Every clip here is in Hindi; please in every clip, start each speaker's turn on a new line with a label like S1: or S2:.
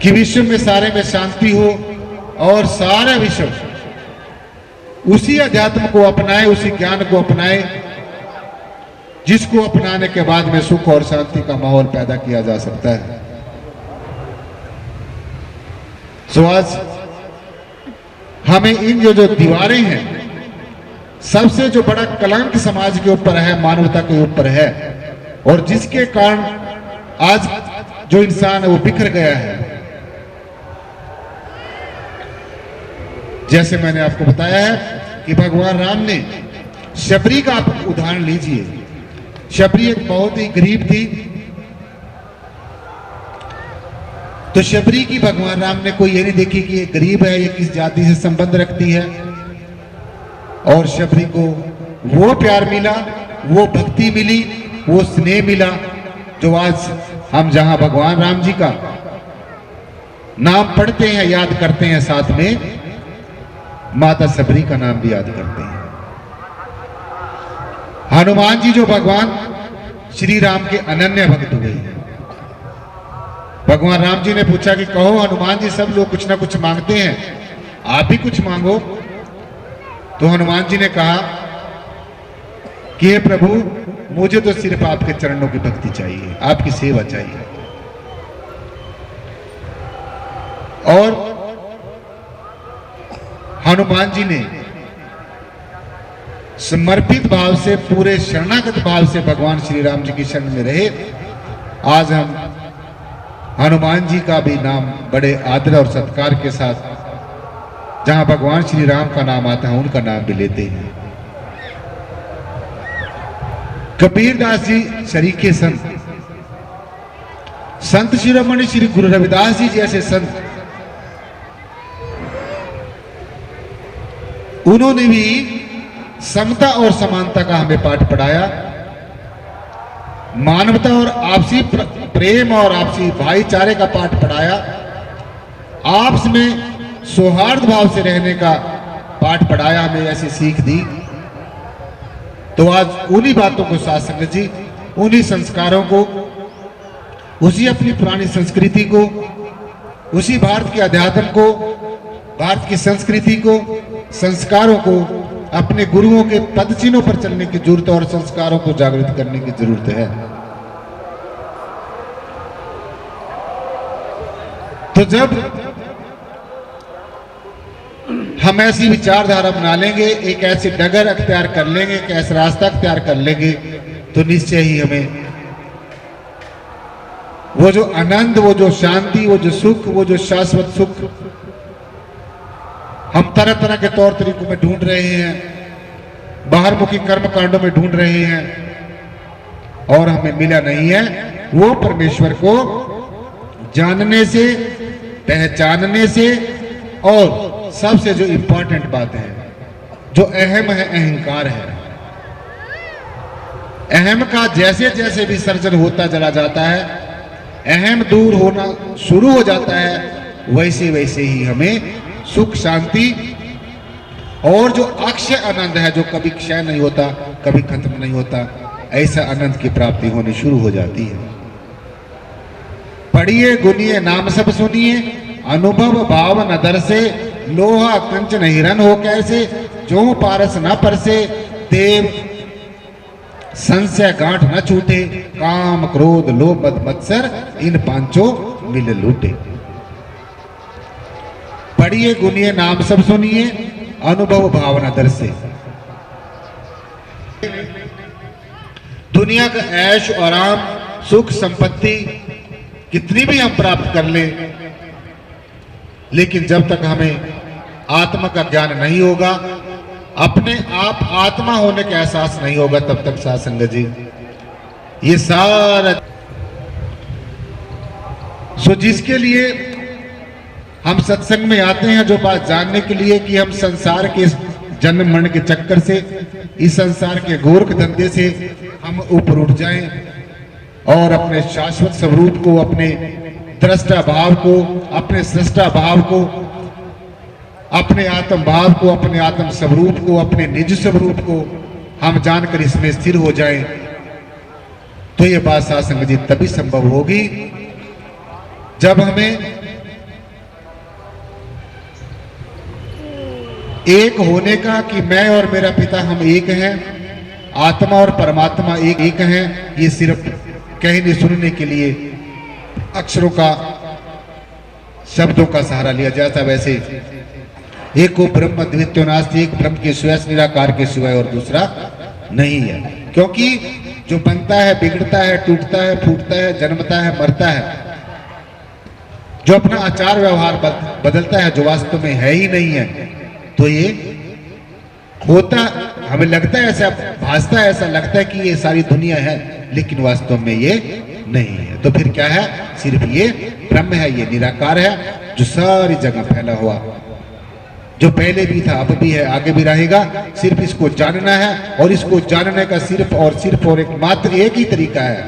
S1: कि विश्व में सारे में शांति हो और सारा विश्व उसी अध्यात्म को अपनाए, उसी ज्ञान को अपनाए जिसको अपनाने के बाद में सुख और शांति का माहौल पैदा किया जा सकता है। सो आज हमें इन जो दीवारें हैं, सबसे जो बड़ा कलंक समाज के ऊपर है, मानवता के ऊपर है, और जिसके कारण आज जो इंसान है वो बिखर गया है। जैसे मैंने आपको बताया है कि भगवान राम ने शबरी का आप उदाहरण लीजिए। शबरी एक बहुत ही गरीब थी, तो शबरी की भगवान राम ने कोई ये नहीं देखी कि ये गरीब है, ये किस जाति से संबंध रखती है, और शबरी को वो प्यार मिला, वो भक्ति मिली, वो स्नेह मिला, जो आज हम जहां भगवान राम जी का नाम पढ़ते हैं, याद करते हैं, साथ में माता शबरी का नाम भी याद करते हैं। हनुमान जी जो भगवान श्री राम के अनन्य भक्त हुए। भगवान राम जी ने पूछा कि कहो हनुमान जी, सब लोग कुछ ना कुछ मांगते हैं, आप भी कुछ मांगो। तो हनुमान जी ने कहा कि हे प्रभु, मुझे तो सिर्फ आपके चरणों की भक्ति चाहिए, आपकी सेवा चाहिए। और हनुमान जी ने समर्पित भाव से, पूरे शरणागत भाव से भगवान श्री राम जी की शरण में रहे। आज हम हनुमान जी का भी नाम बड़े आदर और सत्कार के साथ, जहां भगवान श्री राम का नाम आता है, उनका नाम भी लेते हैं। कबीरदास जी शरीके संत, संत शिरोमणि श्री गुरु रविदास जी जैसे संत, उन्होंने भी समता और समानता का हमें पाठ पढ़ाया, मानवता और आपसी प्रेम और आपसी भाईचारे का पाठ पढ़ाया, आपस में सौहार्द भाव से रहने का पाठ पढ़ाया, हमें ऐसी सीख दी। तो आज उन्हीं बातों को साथ संगत जी, उन्हीं संस्कारों को, उसी अपनी पुरानी संस्कृति को, उसी भारत के अध्यात्म को, भारत की संस्कृति को, संस्कारों को, अपने गुरुओं के पद चिन्हों पर चलने की जरूरत है और संस्कारों को जागृत करने की जरूरत है। तो जब हम ऐसी विचारधारा बना लेंगे, एक ऐसी डगर अख्तियार कर लेंगे, एक ऐसा रास्ता अख्तियार कर लेंगे, तो निश्चय ही हमें वो जो आनंद, वो जो शांति, वो जो सुख, वो जो शाश्वत सुख हम तरह तरह के तौर तरीकों में ढूंढ रहे हैं, बाहरमुखी कर्म कांडों में ढूंढ रहे हैं और हमें मिला नहीं है, वो परमेश्वर को जानने से, पहचानने से, और सबसे जो इंपॉर्टेंट बात है, जो अहम है, अहंकार है। अहम का जैसे जैसे विसर्जन होता चला जाता है, अहम दूर होना शुरू हो जाता है, वैसे वैसे ही हमें सुख, शांति और जो अक्षय आनंद है, जो कभी क्षय नहीं होता, कभी खत्म नहीं होता, ऐसा आनंद की प्राप्ति होनी शुरू हो जाती है। पढ़िए गुनिए नाम सब सुनिए, अनुभव भाव नदर से, लोहा कंचन हिरन हो कैसे, जो पारस न परसे, देव संशय गांठ न छूटे, काम क्रोध लोभ मद मत्सर, इन पांचों मिल लूटे। पढ़िए गुनिए नाम सब सुनिए, अनुभव भावना दर से। दुनिया का ऐश और आराम, सुख, संपत्ति कितनी भी हम प्राप्त कर ले, लेकिन जब तक हमें आत्मा का ज्ञान नहीं होगा, अपने आप आत्मा होने का एहसास नहीं होगा, तब तक साथ संगत जी ये सारा जिसके लिए हम सत्संग में आते हैं, जो बात जानने के लिए कि हम संसार के जन्म मरण के चक्कर से, इस संसार के गोरख धंधे से हम ऊपर उठ जाएं और अपने शाश्वत स्वरूप को, अपने दृष्टा भाव को, अपने सृष्टा भाव को, अपने आत्म भाव को, अपने आत्म स्वरूप को, अपने निज स्वरूप को हम जानकर इसमें स्थिर हो जाएं, तो ये बात साथ संगत जी तभी संभव होगी जब हमें एक होने का कि मैं और मेरा पिता हम एक हैं, आत्मा और परमात्मा एक हैं, ये सिर्फ कहने सुनने के लिए अक्षरों का, शब्दों का सहारा लिया जाता। वैसे एक को ब्रह्म द्वितीयो नास्ति, एक ब्रह्म के सिवाय, निराकार के सिवाय और दूसरा नहीं है। क्योंकि जो बनता है, बिगड़ता है, टूटता है, फूटता है, जन्मता है, मरता है, जो अपना आचार व्यवहार बदलता है, जो वास्तव में है ही नहीं है, तो ये होता, हमें लगता है ऐसा, भासता है, ऐसा लगता है कि ये सारी दुनिया है, लेकिन वास्तव में ये नहीं है। तो फिर क्या है? सिर्फ ये ब्रह्म है, ये निराकार है, जो सारी जगह फैला हुआ, जो पहले भी था, अब भी है, आगे भी रहेगा। सिर्फ इसको जानना है, और इसको जानने का सिर्फ और एक मात्र एक ही तरीका है,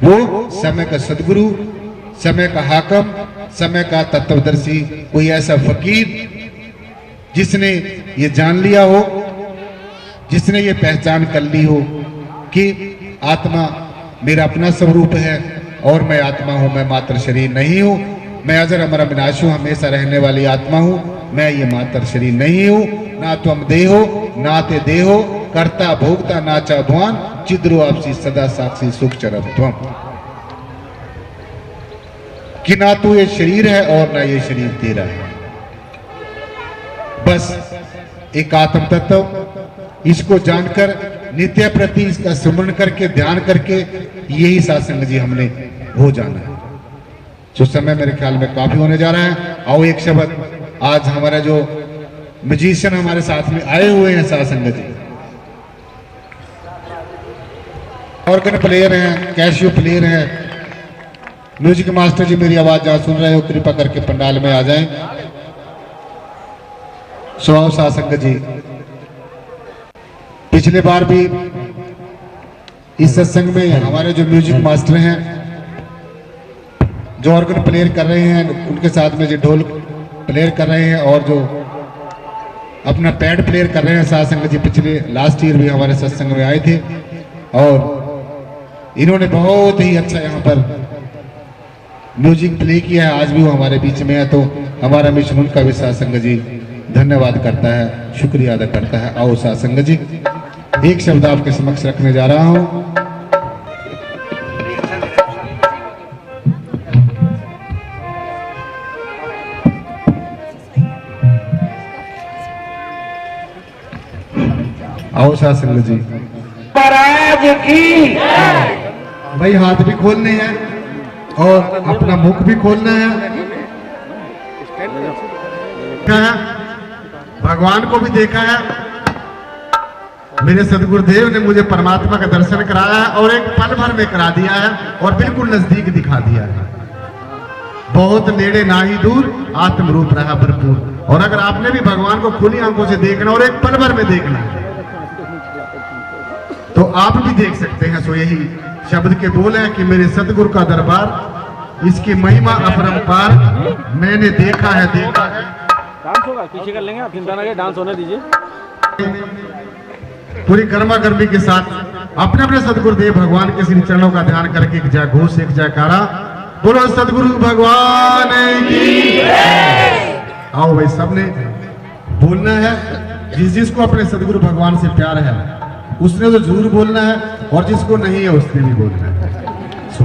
S1: वो समय का सदगुरु, समय का हाकम, समय का तत्वदर्शी, कोई ऐसा फकीर जिसने ये जान लिया हो, जिसने ये पहचान कर ली हो कि आत्मा मेरा अपना स्वरूप है और मैं आत्मा हूं, मैं मात्र शरीर नहीं हूं, मैं अजर अमर अविनाशी हूं, हमेशा रहने वाली आत्मा हूं, मैं ये मात्र शरीर नहीं हूं। ना तुम देहो ना ते देहो, करता भोगता नाचा भुवन, चिद्रो आपसी सदा साक्षी सुख चरम त्वम। कि ना तू ये शरीर है और ना ये शरीर तेरा है, बस एक आत्म तत्व, इसको जानकर नित्य प्रति इसका स्मरण करके, ध्यान करके, यही सात्संग जी हमने हो जाना है। जो समय मेरे ख्याल में काफी होने जा रहा है। आओ एक शब्द, आज हमारा जो म्यूजिशियन हमारे साथ में आए हुए हैं सात्संग जी, ऑर्गन प्लेयर हैं, कैशियो प्लेयर हैं, म्यूजिक मास्टर जी, मेरी आवाज जहां सुन रहे हो कृपा करके पंडाल में आ जाएं। स्वाव सात्संग जी, पिछले बार भी इस सत्संग में हमारे जो म्यूजिक मास्टर हैं, जो ऑर्गन प्लेयर कर रहे हैं, उनके साथ में जो ढोल प्लेयर कर रहे हैं और जो अपना पैड प्लेयर कर रहे हैं सात्संग जी, पिछले लास्ट ईयर भी हमारे सत्संग में आए थे और इन्होंने बहुत ही अच्छा यहाँ पर म्यूजिक प्ले किया है। आज भी वो हमारे बीच में है, तो हमारा मिशन उनका भी सात्संग जी धन्यवाद करता है, शुक्रिया अदा करता है। आओ सात्संग जी, एक शब्द आपके समक्ष रखने जा रहा हूं। आओ सात्संग जी,
S2: महाराज की
S1: भाई हाथ भी खोलने हैं और अपना मुख भी खोलना है। भगवान को भी देखा है, मेरे सदगुरुदेव ने मुझे परमात्मा का दर्शन कराया है और एक पल भर में करा दिया है और बिल्कुल नजदीक दिखा दिया है। बहुत नेड़े ना ही दूर, आत्म रूप रहा भरपूर। और अगर आपने भी भगवान को खुली आंखों से देखना और एक पल भर में देखना है, तो आप भी देख सकते हैं। सो यही शब्द के बोल है कि मेरे सतगुरु का दरबार, इसकी महिमा अपरंपार, मैंने देखा है, देखा है।
S2: डांस होगा, पीछे कर लेंगे आप, चिंता ना करें, डांस होने दीजिए।
S1: पूरी गर्मा गर्मी के साथ अपने अपने सदगुरुदेव भगवान के श्री चरणों का ध्यान करके एक जय घोष, एक जयकारा, बोलो सदगुरु भगवान की। आओ भाई, सबने बोलना है। जिसको अपने सदगुरु भगवान से प्यार है उसने तो जरूर बोलना है, और जिसको नहीं है उसने भी बोलना है। सो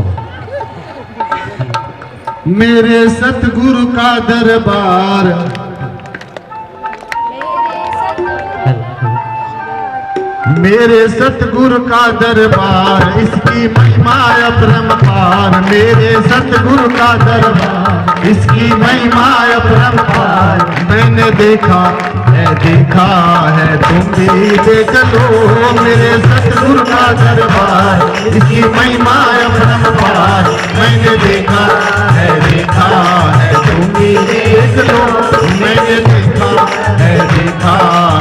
S1: मेरे सतगुरु का दरबार, मेरे सतगुरु का दरबार, इसकी महिमा अपरंपार। मेरे सतगुरु का दरबार, इसकी महिमा अपरंपार। मैंने देखा है, तुम भी देख लो। मेरे सतगुरु का दरबार, इसकी महिमा अपरंपार। मैंने देखा है, तुम भी देख लो। मैंने देखा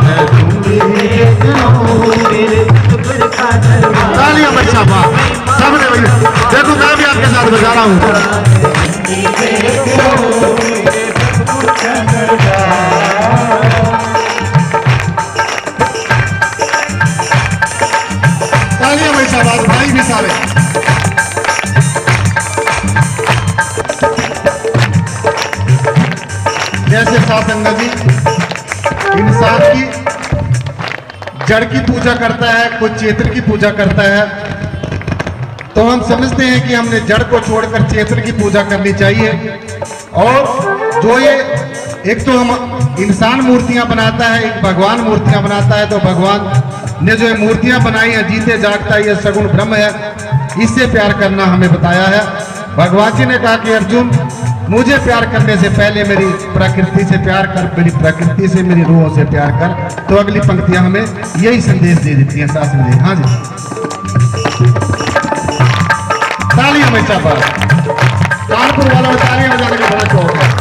S1: है, तुम भी देख लो। तालियां बच्चा बा, सबने भैया देखो, मैं भी आपके साथ बजा रहा हूँ। तालियां बच्चा बा, भाई भी सारे। जैसे सात्संग जी इंसान की जड़ की पूजा करता है, कोई चेतन की पूजा करता है। तो हम समझते हैं कि हमने जड़ को छोड़कर चेतन की पूजा करनी चाहिए। और जो ये एक तो हम इंसान मूर्तियां बनाता है, एक भगवान मूर्तियां बनाता है। तो भगवान ने जो मूर्तियां बनाई हैं, जीते जागता है, ये सगुण ब्रह्म है, इससे प्यार करना हमें बताया है। भगवान जी ने कहा कि अर्जुन, मुझे प्यार करने से पहले मेरी प्रकृति से प्यार कर, मेरी प्रकृति से, मेरी रूहों से प्यार कर। तो अगली पंक्तियां हमें यही संदेश दे देती हैं। साथ में हाँ जी, ताली हमेशा पर कानपुर वालों में तालियां बजाने का बड़ा शौक है।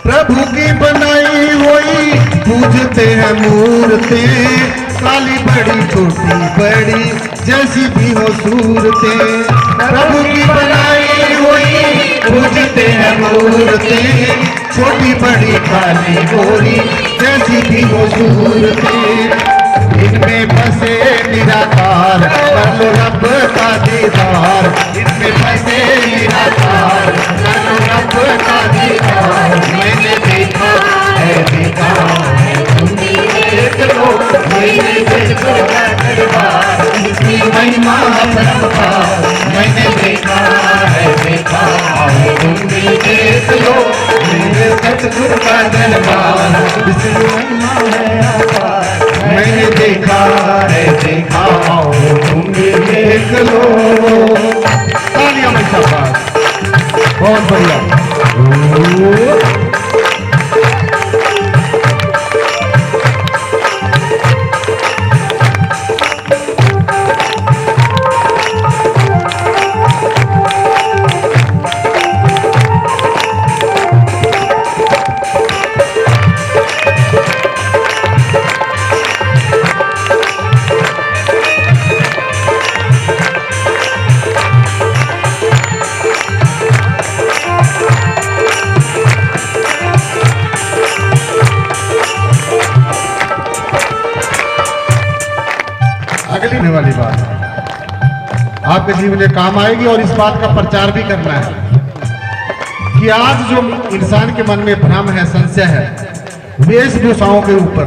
S1: प्रभु की बनाई हुई पूजते हैं मूर्ते, काली बड़ी छोटी बड़ी जैसी भी हो सूरते। प्रभु की बनाई हुई पूजते हैं मूर्ते, छोटी बड़ी काली गोरी जैसी भी हो सूरते। इनमें बसे निराकार, कर लो रब का दीदार। इनमें बसे निराकार, कर लो रब का दीदार। मैंने देखा है, देखा है, तुम भी देख लो। मैंने देखा है दरबार, इसकी महिमा अपरंपार। मैंने देखा है, देखा है, तुम भी देख लो। मेरे सतगुरु का दरबार, इसकी महिमा है अपार। मैंने देखा है, देखा आओ तुम भी देख लो। तालियां में शाबाश, बहुत बढ़िया। अगली वाली बात आपके जीवन में काम आएगी और इस बात का प्रचार भी करना है कि आज जो इंसान के मन में भ्रम है, संशय है वेशभूषाओं के ऊपर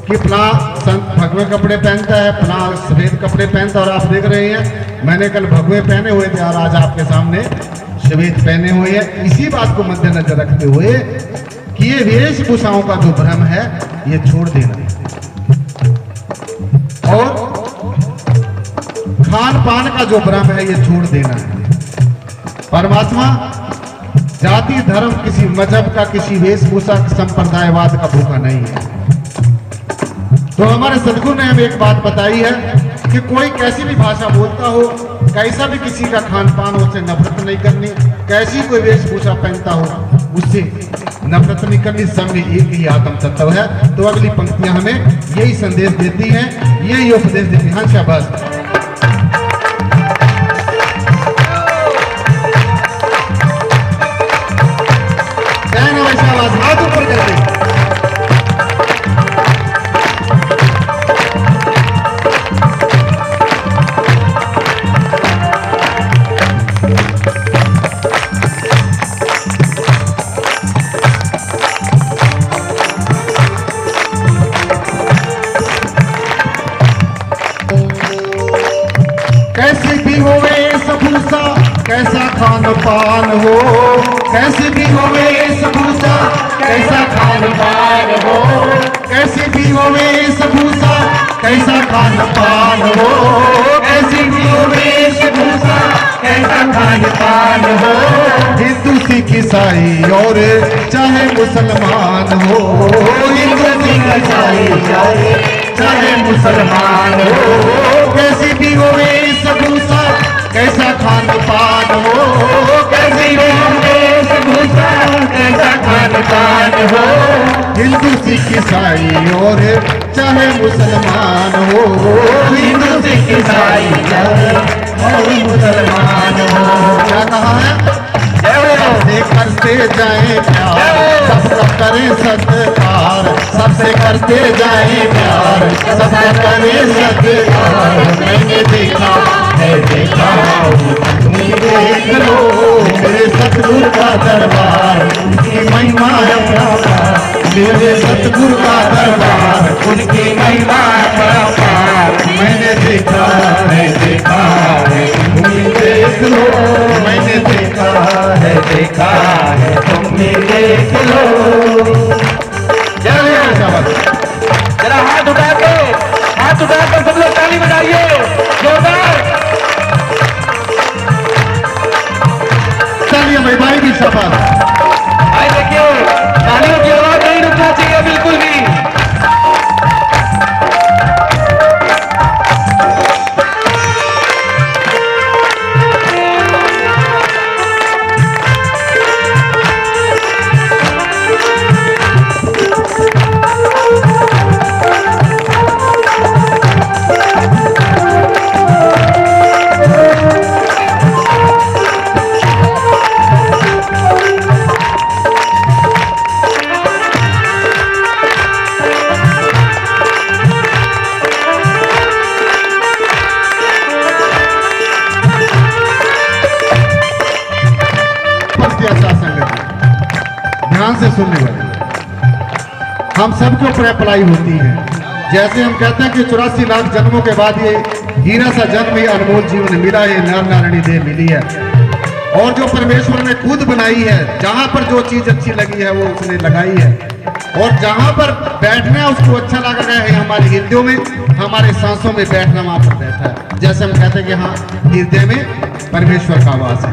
S1: कि फला संत भगवे कपड़े पहनता है, फला सफेद कपड़े पहनता है। और आप देख रहे हैं, मैंने कल भगवे पहने हुए थे और आज आपके सामने सफेद पहने हुए हैं। इसी बात को मद्देनजर रखते हुए कि ये वेशभूषाओं का जो भ्रम है ये छोड़ देना और खान पान का जो भ्रम है ये छोड़ देना है। परमात्मा जाति धर्म किसी मजहब का, किसी वेशभूषा संप्रदायवाद का भूखा नहीं है। तो हमारे सदगुरु ने हमें एक बात बताई है कि कोई कैसी भी भाषा बोलता हो, कैसा भी किसी का खान पान हो, उससे नफरत नहीं करनी। कैसी कोई वेशभूषा पहनता हो उससे नफरत नहीं करनी। सब में एक ही आत्म तत्व है। तो अगली पंक्तियां हमें यही संदेश देती हैं, यही उपदेश देती हैं। हाँ शाबाश, हाथ ऊपर कर दे। कैसी भी हो वेशभूषा, कैसा खान पान हो, कैसी भी हो वेशभूषा कैसा खान पान हो, कैसी भी हो वेशभूषा कैसा खान पान हो, कैसी भी हो वेशभूषा कैसा खान पान हो, हिंदू सिख ईसाई और चाहे मुसलमान हो, हिंदू सिख ईसाई चाहे मुसलमान हो, कैसी भी हो वेशभूषा कैसा खान पान हो, कैसी भी हो वेशभूषा कैसा खान पान हो, हिंदू सिख ईसाई और चाहे मुसलमान हो, हिंदू सिख ईसाई और मुसलमान हो। क्या कहा है? सबसे करते जाए प्यार, सबका करें सत्कार, सबसे करते जाए प्यार, सबका करें सत्कार, मैंने देखा है देखा देख लो मेरे सतगुरु का दरबार, उनकी महिमा अपरापार, मेरे सतगुरु का दरबार, उनकी महिमा अपरापार, मैंने देखा है देख लो, मैंने देखा है तुमने देख लो।
S2: जरा हाथ उठाकर सब लोग ताली बजाइए जोरदार।
S1: चलिए भाई की शाबाश।
S2: भाई देखिए तालियों की आवाज नहीं रुकना चाहिए बिल्कुल भी। ध्यान से सुनने वाले, हम सबके ऊपर अप्लाई होती है। जैसे हम कहते हैं कि 84 लाख जन्मों के बाद ये हीरा सा जन्म, ये अनमोल जीवन मिला, ये नर नारायणी देह मिली है। और जो परमेश्वर ने खुद बनाई है, जहां पर जो चीज अच्छी लगी है वो उसने लगाई है, और जहां पर बैठना उसको अच्छा लगा गया है। हमारे हृदयों में, हमारे सांसों में बैठना वहां पर बैठा है। जैसे हम कहते हैं कि हाँ, हृदय में परमेश्वर का वास है।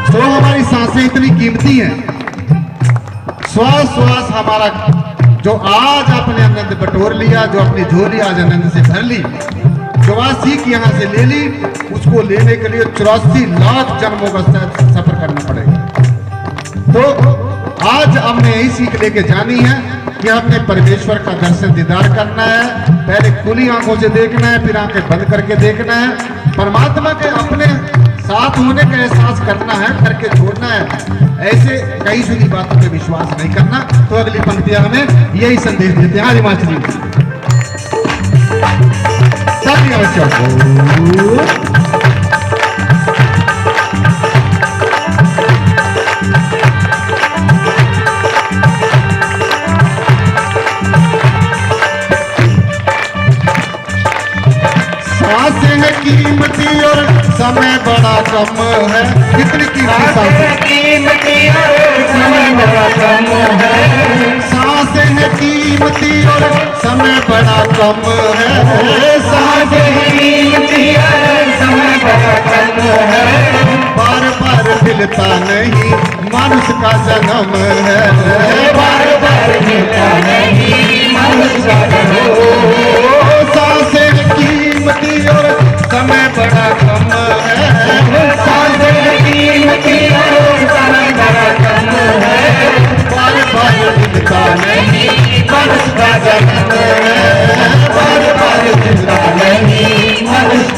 S2: तो हमारी सांसें इतनी कीमती हैं, श्वास श्वास हमारा जो आज आपने आनंद बटोर लिया, जो अपनी झोली आज आनंद से भर ली, जो आज सीख यहाँ से ले ली, उसको लेने के लिए 84 लाख जन्मों का सफर करना पड़ेगा। तो आज हमने यही सीख लेके जानी है कि हमने परमेश्वर का दर्शन दीदार करना है। पहले खुली आंखों से देखना है, फिर आंखें बंद करके देखना है। परमात्मा के अपने साथ होने का एहसास करना है, करके छोड़ना है। ऐसे कई सुनी बातों पे विश्वास नहीं करना। तो अगली पंक्तियां हमें यही संदेश देते हैं। हिमाचली सांसें है कीमती और समय बड़ा कम है। कितनी कीमती और समय बड़ा कम है। सांसें है कीमती और समय बड़ा कम है। सांसें है कीमती और समय बड़ा कम है। बार बार मिलता नहीं मनुष्य का जन्म है। बार बार मिलता नहीं मनुष्य का जन्म। सांसें कीमती और समय बड़ा कम है। सांसें कीमती और समय बड़ा कम है। बार बार मिलता नहीं मनुष्य का जन्म है। बार बार मिलता नहीं मनुष्य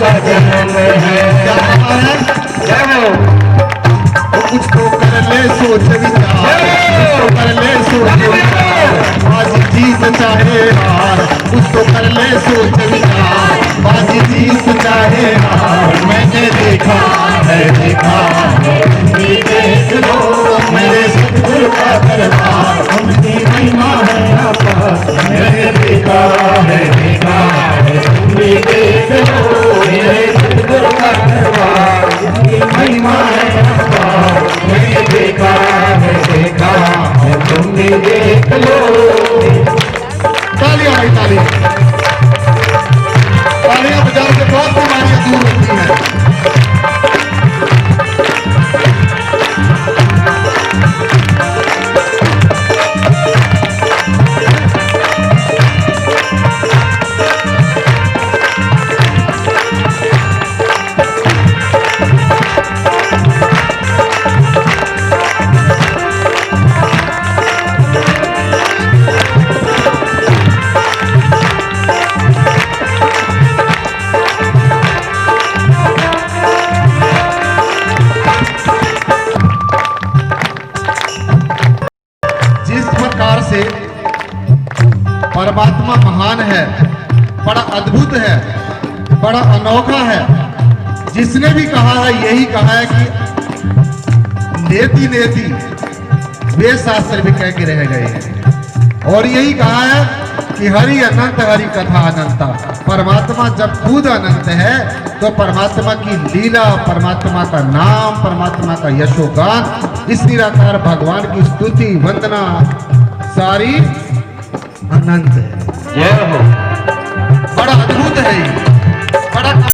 S2: परमात्मा महान है, बड़ा अद्भुत है, बड़ा अनोखा है। जिसने भी कहा है यही कहा है कि नेति नेति वे शास्त्र भी कह के रह गए हैं। और यही कहा है कि हरि अनंत हरि कथा अनंता। परमात्मा जब खुद अनंत है तो परमात्मा की लीला, परमात्मा का नाम, परमात्मा का यशोगान, इस निराकार भगवान की स्तुति वंदना सारी अनंत है।
S3: जय हो।
S2: बड़ा अद्भुत है ये, बड़ा